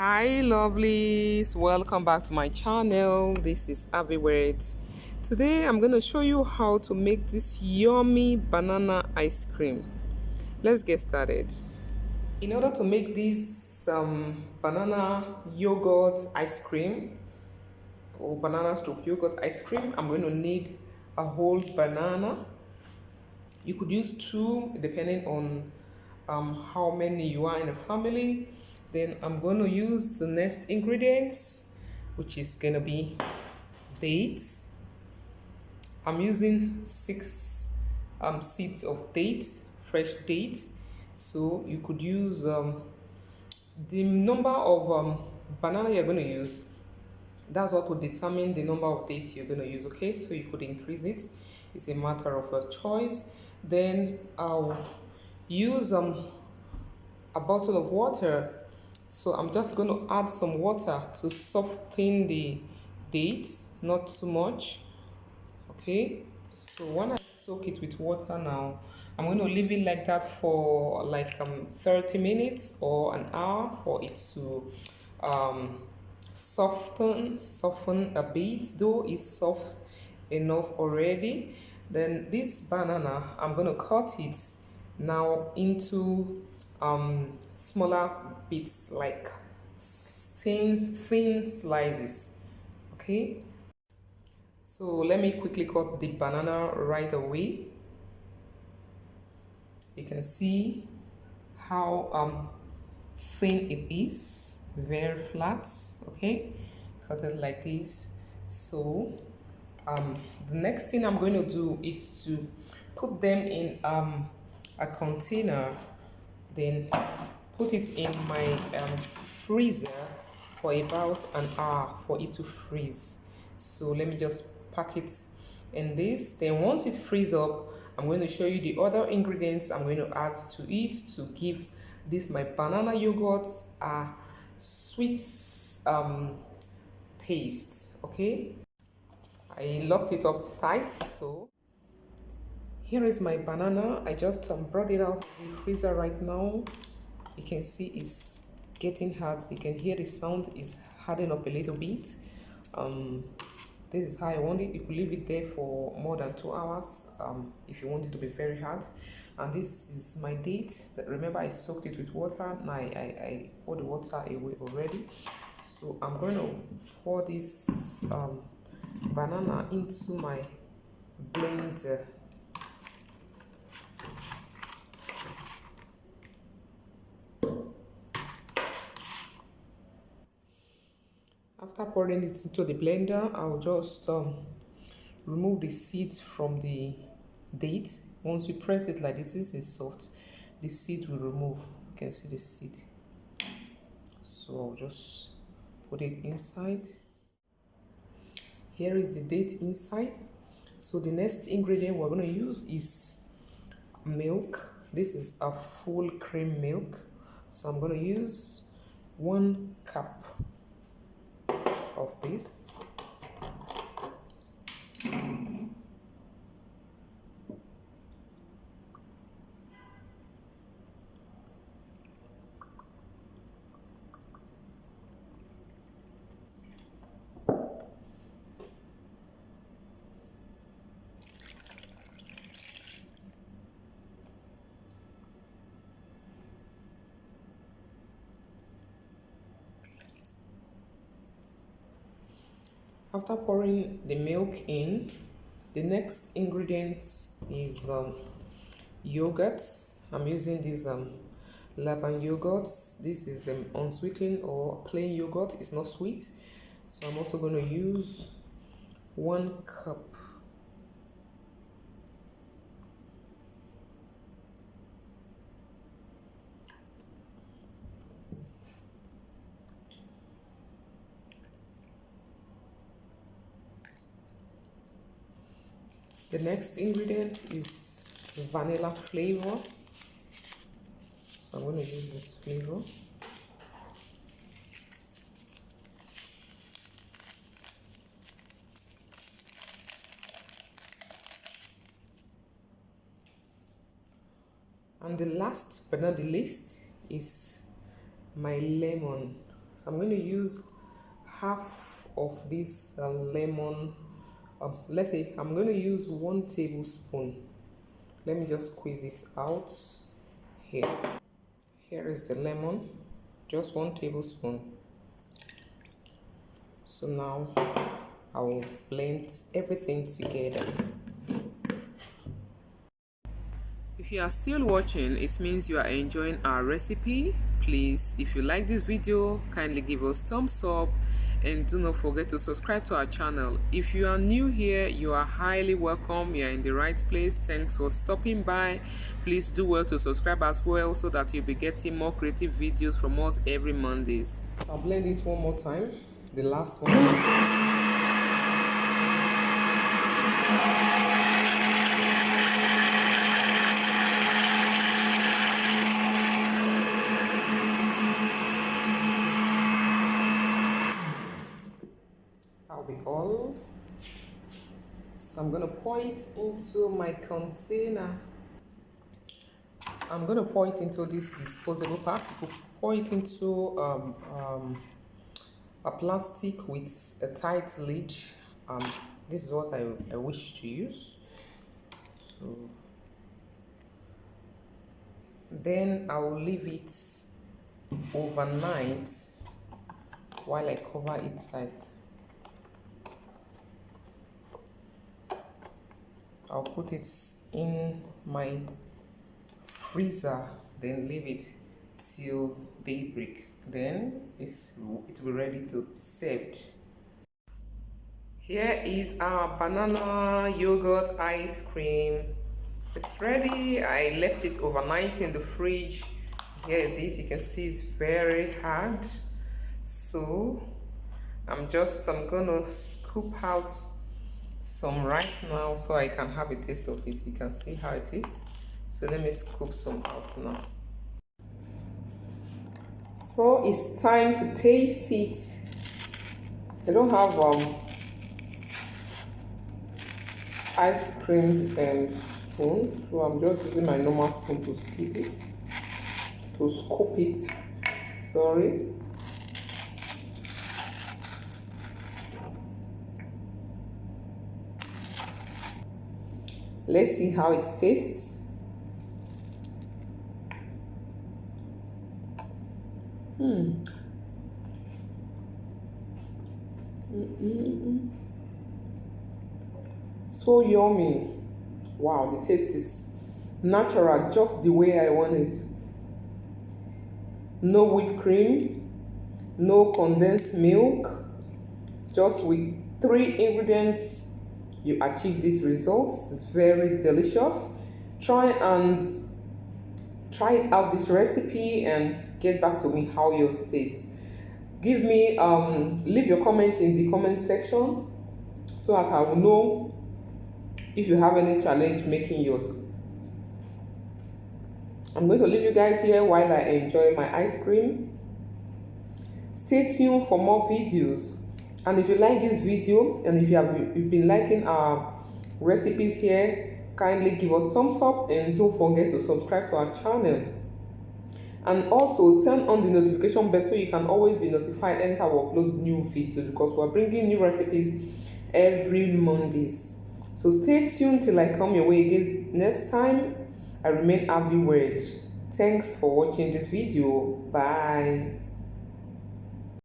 Hi lovelies, welcome back to my channel. This is Ahviworld. Today I'm going to show you how to make this yummy banana ice cream. Let's get started. In order to make this banana yogurt ice cream or banana stroke yogurt ice cream, I'm going to need a whole banana. You could use two depending on how many you are in a family. Then I'm going to use the next ingredients, which is going to be dates. I'm using six seeds of dates, fresh dates. So you could use the number of banana you're going to use. That's what will determine the number of dates you're going to use. Okay, so you could increase it. It's a matter of a choice. Then I'll use a bottle of water. So I'm just going to add some water to soften the dates, not too much. Okay, so when I soak it with water now, I'm going to leave it like that for like 30 minutes or an hour for it to soften a bit, though it's soft enough already. Then this banana, I'm going to cut it now into smaller bits, like thin slices. Okay, so let me quickly cut the banana right away. You can see how thin it is, very flat. Okay, cut it like this. So the next thing I'm going to do is to put them in a container, then put it in my freezer for about an hour for it to freeze. So let me just pack it in this. Then once it freezes up, I'm going to show you the other ingredients I'm going to add to it to give this my banana yogurt a sweet taste. Okay, I locked it up tight. So here is my banana. I just brought it out of the freezer right now. You can see it's getting hard. You can hear the sound is hardening up a little bit. This is how I want it. You could leave it there for more than 2 hours if you want it to be very hard. And this is my date. Remember, I soaked it with water. Now I poured the water away already. So I'm going to pour this banana into my blender. After pouring it into the blender, I'll just remove the seeds from the date. Once you press it like this is soft, the seed will remove. You can see the seed. So I'll just put it inside. Here is the date inside. So the next ingredient we're going to use is milk. This is a full cream milk. So I'm going to use 1 cup of this. After pouring the milk in, the next ingredient is yogurt. I'm using this Laban yogurt. This is unsweetened or plain yogurt. It's not sweet. So I'm also going to use 1 cup. The next ingredient is vanilla flavor. So I'm going to use this flavor. And the last but not the least is my lemon. So I'm going to use half of this lemon. Let's say I'm going to use 1 tablespoon. Let me just squeeze it out here. Here is the lemon, just 1 tablespoon. So now I will blend everything together. If you are still watching, it means you are enjoying our recipe. Please, if you like this video, kindly give us thumbs up and do not forget to subscribe to our channel. If you are new here, you are highly welcome. You are in the right place. Thanks for stopping by. Please do well to subscribe as well so that you'll be getting more creative videos from us every Mondays. I'll blend it one more time, the last one. That'll be all. So I'm gonna pour it into my container. I'm gonna pour it into this disposable pack. To pour it into a plastic with a tight lid. This is what I wish to use. So then I will leave it overnight while I cover it tight. I'll put it in my freezer, then leave it till daybreak. Then it will be ready to be served. Here is our banana yogurt ice cream. It's ready. I left it overnight in the fridge. Here is it. You can see it's very hard. So I'm gonna scoop out some right now so I can have a taste of it. You can see how it is. So let me scoop some out now. So it's time to taste it. I don't have ice cream spoon, so I'm just using my normal spoon to scoop it. Sorry. Let's see how it tastes. So yummy. Wow, the taste is natural, just the way I want it. No whipped cream, no condensed milk, just with 3 ingredients you achieve this result. It's very delicious. Try it out, this recipe, and get back to me how yours tastes. Give me leave your comment in the comment section so that I will know if you have any challenge making yours. I'm going to leave you guys here while I enjoy my ice cream. Stay tuned for more videos, and if you like this video and if you've been liking our recipes here, kindly give us thumbs up and don't forget to subscribe to our channel. And also turn on the notification bell so you can always be notified anytime we upload new videos, because we're bringing new recipes every Mondays. So stay tuned till I come your way again next time. I remain Ahviworld. Thanks for watching this video. Bye.